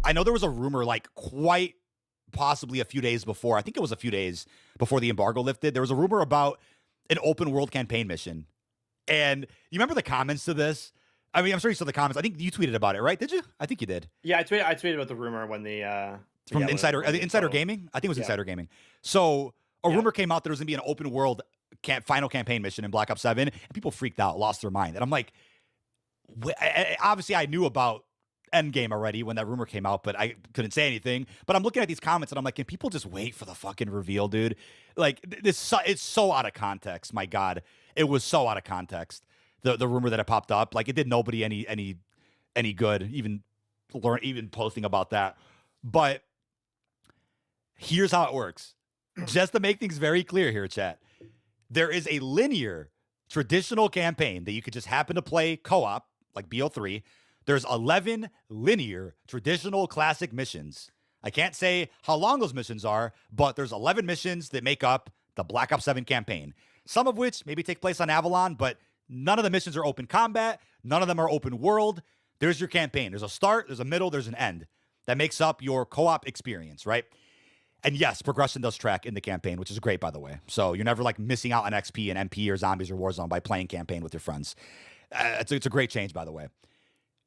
I know there was a rumor like quite possibly a few days before. I think it was a few days before the embargo lifted. There was a rumor about an open world campaign mission. And you remember the comments to this? I mean, I'm sure you saw the comments. I think you tweeted about it, right? Did you? I think you did. Yeah, I tweeted about the rumor when the From yeah, Insider, when the Insider info. Gaming. I think it was Yeah. Insider Gaming. So a Yeah. rumor came out there was gonna be an open world final campaign mission in Black Ops 7, and people freaked out, lost their mind. And I'm like, obviously I knew about Endgame already when that rumor came out, but I couldn't say anything. But I'm looking at these comments and I'm like, can people just wait for the fucking reveal, dude? Like this, it's so out of context. My God, it was so out of context. The rumor that it popped up, like it did nobody any good. Even posting about that. But here's how it works. Just to make things very clear here, chat. There is a linear traditional campaign that you could just happen to play co-op, like BO3. There's 11 linear traditional classic missions. I can't say how long those missions are, but there's 11 missions that make up the Black Ops 7 campaign. Some of which maybe take place on Avalon, but none of the missions are open combat. None of them are open world. There's your campaign. There's a start, there's a middle, there's an end. That makes up your co-op experience, right? And yes, progression does track in the campaign, which is great, by the way. So you're never like missing out on XP and MP or zombies or Warzone by playing campaign with your friends. It's a great change, by the way.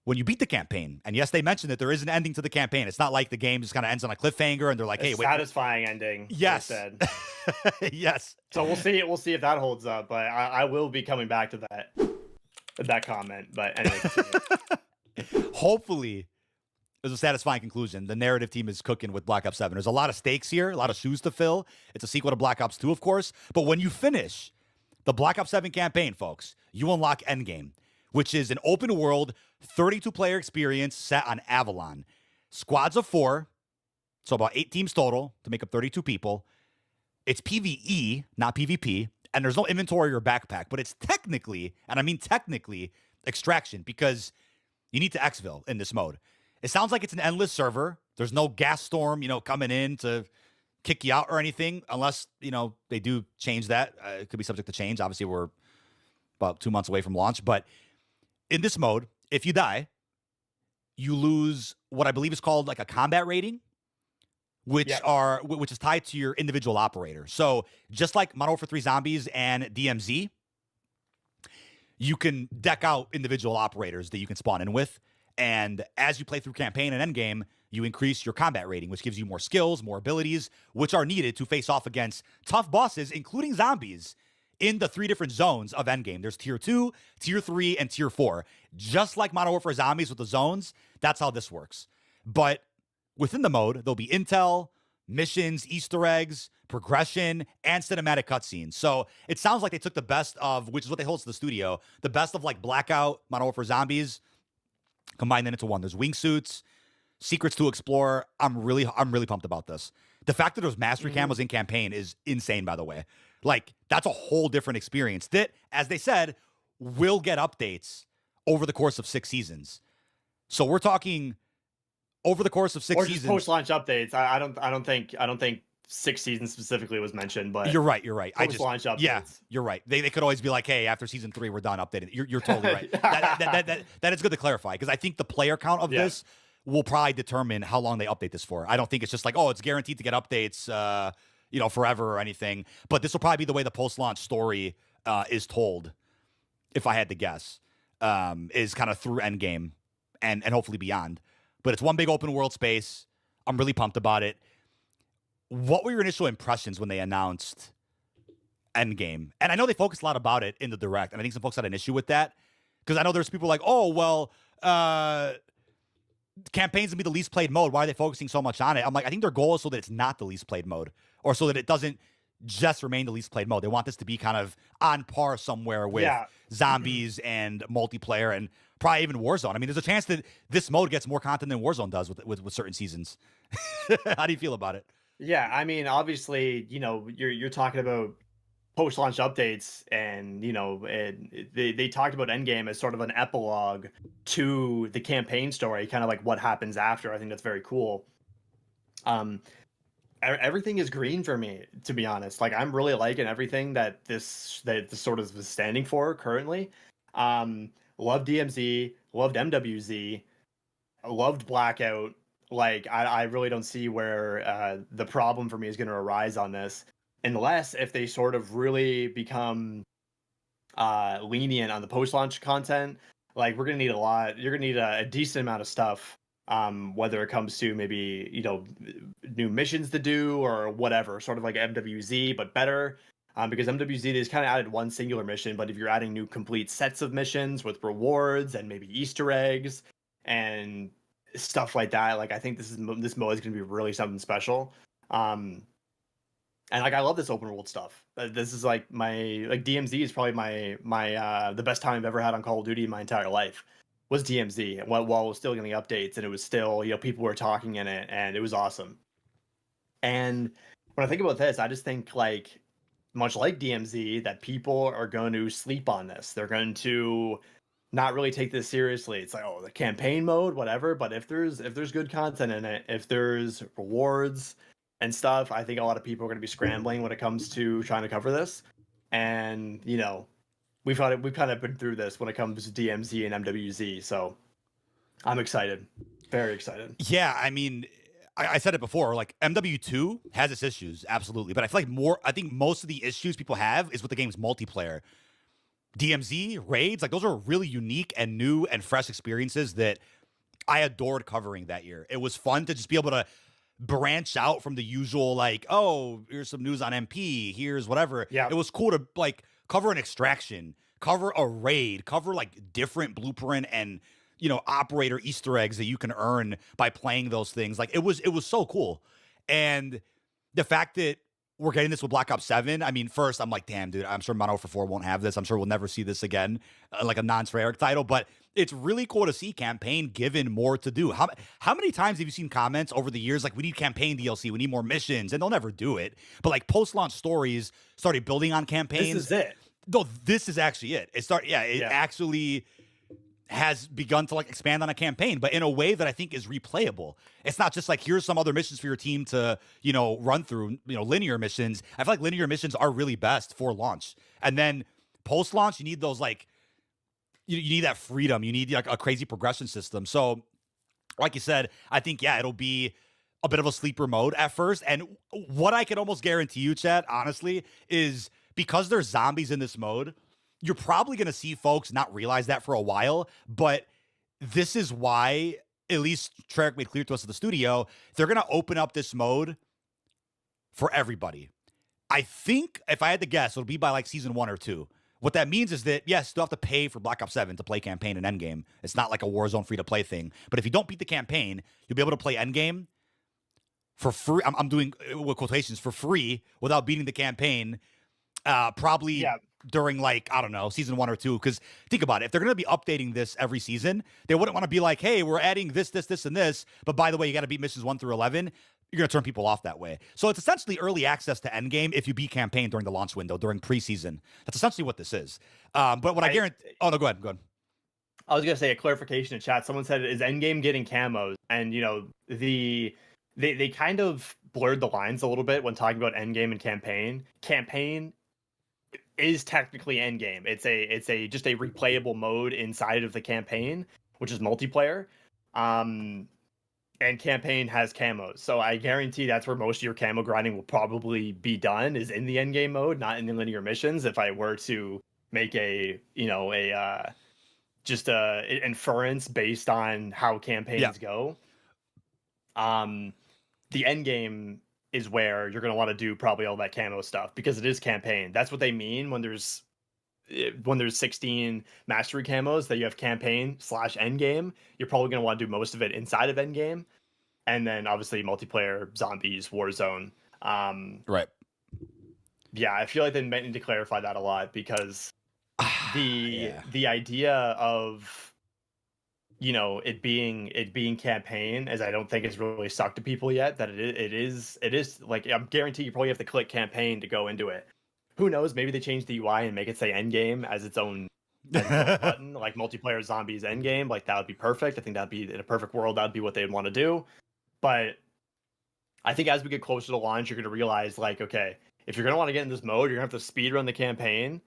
When you beat the campaign, and yes, they mentioned that there is an ending to the campaign. It's not like the game just kind of ends on a cliffhanger and they're like, hey, wait. Satisfying ending. Yes. Said. Yes. So we'll see. We'll see if that holds up. But I will be coming back to that comment. But anyway, hopefully there's a satisfying conclusion. The narrative team is cooking with Black Ops 7. There's a lot of stakes here, a lot of shoes to fill. It's a sequel to Black Ops 2, of course. But when you finish the Black Ops 7 campaign, folks, you unlock Endgame, which is an open world 32-player experience set on Avalon. Squads of 4, so about 8 teams total to make up 32 people. It's PvE, not PvP, and there's no inventory or backpack, but it's technically, and I mean technically, extraction because you need to exfil in this mode. It sounds like it's an endless server. There's no gas storm, coming in to kick you out or anything, unless, they do change that. It could be subject to change. Obviously, we're about 2 months away from launch, but in this mode, if you die, you lose what I believe is called like a combat rating, which is tied to your individual operator. So just like Modern Warfare 3 Zombies and DMZ, you can deck out individual operators that you can spawn in with. And as you play through campaign and endgame, you increase your combat rating, which gives you more skills, more abilities, which are needed to face off against tough bosses, including zombies, in the 3 different zones of Endgame. There's Tier 2, Tier 3, and Tier 4. Just like Modern Warfare Zombies with the zones, that's how this works. But within the mode, there'll be intel, missions, Easter eggs, progression, and cinematic cutscenes. So it sounds like they took the best of, which is what they hold to the studio, the best of like Blackout, Modern Warfare Zombies, combined them into one. There's wingsuits, secrets to explore. I'm really pumped about this. The fact that there's mastery camos in campaign is insane, by the way. Like, that's a whole different experience that, as they said, will get updates over the course of 6 seasons. So we're talking over the course of 6 seasons. Or just post-launch updates. I don't think 6 seasons specifically was mentioned, but you're right. Post-launch updates. Yeah, you're right. They could always be like, hey, after season 3, we're done updating. You're totally right. That is good to clarify, because I think the player count of this will probably determine how long they update this for. I don't think it's just like, oh, it's guaranteed to get updates, forever or anything. But this will probably be the way the post-launch story is told, if I had to guess, is kind of through Endgame and hopefully beyond. But it's one big open world space. I'm really pumped about it. What were your initial impressions when they announced Endgame? And I know they focused a lot about it in the direct, and I think some folks had an issue with that, because I know there's people like, oh, well, campaigns will be the least played mode. Why are they focusing so much on it? I'm like, I think their goal is so that it's not the least played mode, or so that it doesn't just remain the least played mode. They want this to be kind of on par somewhere with zombies and multiplayer, and probably even Warzone. I mean, there's a chance that this mode gets more content than Warzone does with certain seasons. How do you feel about it? Yeah, I mean, obviously, you're talking about post-launch updates, and they talked about Endgame as sort of an epilogue to the campaign story, kind of like what happens after. I think that's very cool. Everything is green for me, to be honest. Like, I'm really liking everything that this sort of is standing for currently. Loved DMZ, loved MWZ, loved Blackout. Like, I really don't see where the problem for me is going to arise on this, unless if they sort of really become lenient on the post-launch content. Like, we're gonna need a lot. You're gonna need a decent amount of stuff. Whether it comes to maybe new missions to do or whatever, sort of like MWZ but better. Because MWZ is kind of added one singular mission, but if you're adding new complete sets of missions with rewards and maybe Easter eggs and stuff like that, like I think this mode is gonna be really something special. And like I love this open world stuff. This is like DMZ is probably my the best time I've ever had on Call of Duty in my entire life was DMZ. While it was still getting updates and it was still people were talking in it and it was awesome. And when I think about this, I just think like much like DMZ that people are going to sleep on this. They're going to not really take this seriously. It's like, oh, the campaign mode, whatever. But if there's good content in it, if there's rewards and stuff, I think a lot of people are going to be scrambling when it comes to trying to cover this. And we've kind of been through this when it comes to DMZ and MWZ. So I'm excited, very excited. Yeah, I mean, I said it before. Like MW2 has its issues, absolutely, but I feel like I think most of the issues people have is with the game's multiplayer. DMZ raids, like those are really unique and new and fresh experiences that I adored covering that year. It was fun to just be able to branch out from the usual, like, oh, here's some news on MP, here's whatever. Yeah. It was cool to like cover an extraction, cover a raid, cover like different blueprint and operator Easter eggs that you can earn by playing those things. Like it was so cool. And the fact that we're getting this with Black Ops 7. I mean, first, I'm like, damn, dude, I'm sure Modern Warfare 4 won't have this. I'm sure we'll never see this again, like a non-Treyarch title. But it's really cool to see campaign given more to do. How many times have you seen comments over the years like, we need campaign DLC, we need more missions, and they'll never do it. But like post-launch stories started building on campaigns. This is it. No, this is actually it. It actually has begun to like expand on a campaign, but in a way that I think is replayable. It's not just like, here's some other missions for your team to, run through, linear missions. I feel like linear missions are really best for launch. And then post-launch, you need those like, you need that freedom. You need like a crazy progression system. So like you said, I think, yeah, it'll be a bit of a sleeper mode at first. And what I can almost guarantee you, Chat, honestly, is because there's zombies in this mode, you're probably going to see folks not realize that for a while, but this is why, at least Treyarch made clear to us at the studio, they're going to open up this mode for everybody. I think, if I had to guess, it'll be by like season 1 or 2. What that means is that, yes, you still have to pay for Black Ops 7 to play campaign and Endgame. It's not like a Warzone free-to-play thing. But if you don't beat the campaign, you'll be able to play Endgame for free. I'm doing with quotations, for free, without beating the campaign, probably during like, I don't know, season 1 or 2. Because think about it. If they're going to be updating this every season, they wouldn't want to be like, hey, we're adding this, and this. But by the way, you got to beat missions 1 through 11. You're going to turn people off that way. So it's essentially early access to Endgame if you beat campaign during the launch window, during preseason. That's essentially what this is. But what I guarantee... Oh, no, go ahead. I was going to say a clarification in chat. Someone said, is Endgame getting camos? And, they kind of blurred the lines a little bit when talking about Endgame and campaign. Campaign is technically Endgame. It's just a replayable mode inside of the campaign, which is multiplayer. And campaign has camos. So I guarantee that's where most of your camo grinding will probably be done, is in the endgame mode, not in the linear missions. If I were to make just a inference based on how campaigns go. The end game is where you're going to want to do probably all that camo stuff, because it is campaign. That's what they mean when there's 16 mastery camos, that you have campaign / end game. You're probably going to want to do most of it inside of end game, and then obviously multiplayer, zombies, Warzone. Right. Yeah, I feel like they might need to clarify that a lot, because the idea of it being campaign, as I don't think it's really stuck to people yet, that it is like, I'm guaranteed you probably have to click campaign to go into it. Who knows, maybe they change the UI and make it say endgame as its own button, like multiplayer zombies endgame. Like, that would be perfect. I think that'd be, in a perfect world, that'd be what they'd want to do. But I think as we get closer to launch, you're going to realize, like, okay, if you're going to want to get in this mode, you're going to have to speed run the campaign,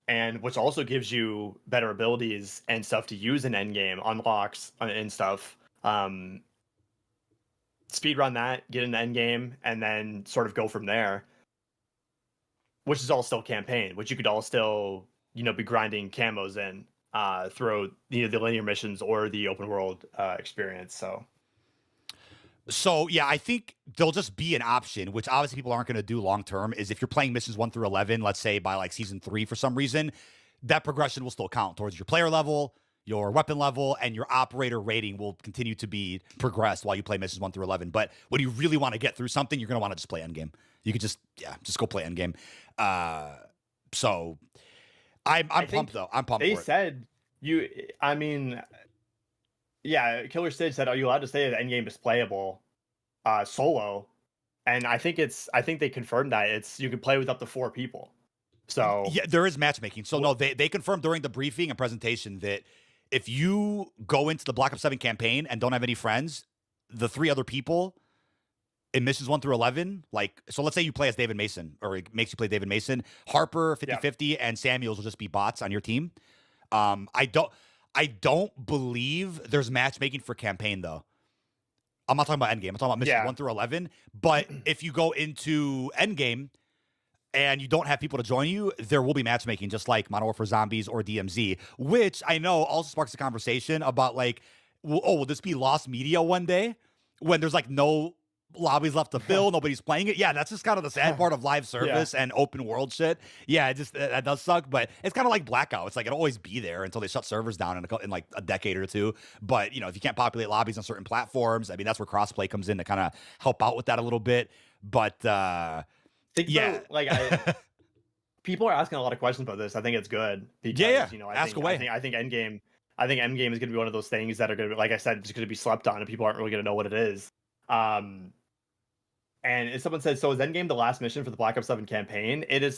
and which also gives you better abilities and stuff to use in endgame, unlocks and stuff. speed run that, get into Endgame, and then sort of go from there. Which is all still campaign, which you could all still, be grinding camos in through the linear missions or the open world experience. So yeah, I think there'll just be an option, which obviously people aren't going to do long term. Is if you're playing missions 1 through 11, let's say by like season 3 for some reason, that progression will still count towards your player level, your weapon level, and your operator rating will continue to be progressed while you play missions 1 through 11. But when you really want to get through something, you're going to want to just play Endgame. You could just go play Endgame. So I'm pumped though. I'm pumped. They for it. said I mean, yeah, Killer Stitch said, "Are you allowed to say that Endgame is playable solo?" And I think they confirmed that you can play with up to 4 people. So yeah, there is matchmaking. So no, they confirmed during the briefing and presentation that if you go into the Black Ops 7 campaign and don't have any friends, the 3 other people in missions 1 through 11, like, so let's say you play as David Mason, or it makes you play David Mason, Harper 50-50 and Samuels will just be bots on your team. I don't believe there's matchmaking for campaign though. I'm not talking about Endgame. I'm talking about missions 1 through 11. But if you go into Endgame and you don't have people to join you, there will be matchmaking, just like Modern Warfare Zombies or DMZ, which I know also sparks a conversation about like, will this be lost media one day when there's like no lobbies left to fill, nobody's playing it? Yeah, that's just kind of the sad part of live service and open world shit. Yeah, it just that does suck, but it's kind of like Blackout. It's like it'll always be there until they shut servers down in like a decade or two. But if you can't populate lobbies on certain platforms, I mean that's where crossplay comes in to kind of help out with that a little bit. But think about, like, people are asking a lot of questions about this. I think it's good because ask away. I think Endgame is going to be one of those things that are going to, like I said, just going to be slept on, and people aren't really going to know what it is. And if someone says, "So is Endgame the last mission for the Black Ops 7 campaign?" It's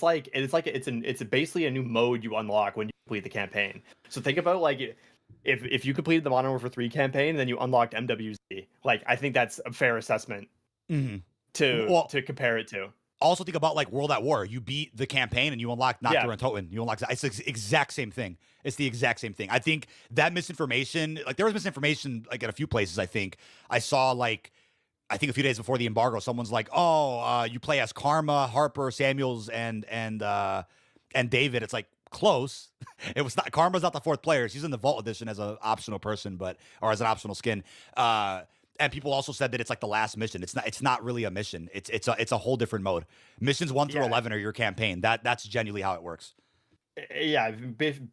basically a new mode you unlock when you complete the campaign. So think about like if you completed the Modern Warfare 3 campaign, then you unlocked MWZ. Like I think that's a fair assessment to compare it to. Also think about like World at War. You beat the campaign and you unlock Nocturne and Toten. You unlock it's the exact same thing. It's the exact same thing. I think that misinformation, like there was misinformation like at a few places. I think I saw like a few days before the embargo, someone's like, "Oh, you play as Karma, Harper, Samuels, and David." It's like close. It was not Karma's not the 4th player. She's in the Vault Edition as an optional person, or as an optional skin. And people also said that it's like the last mission. It's not really a mission. It's a whole different mode. Missions 1 through 11 are your campaign. That's genuinely how it works. Yeah,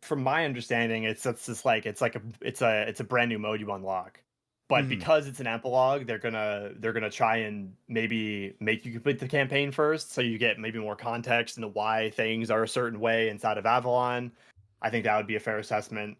from my understanding, it's a brand new mode you unlock. But because it's an epilogue, they're gonna try and maybe make you complete the campaign first, so you get maybe more context into why things are a certain way inside of Avalon. I think that would be a fair assessment.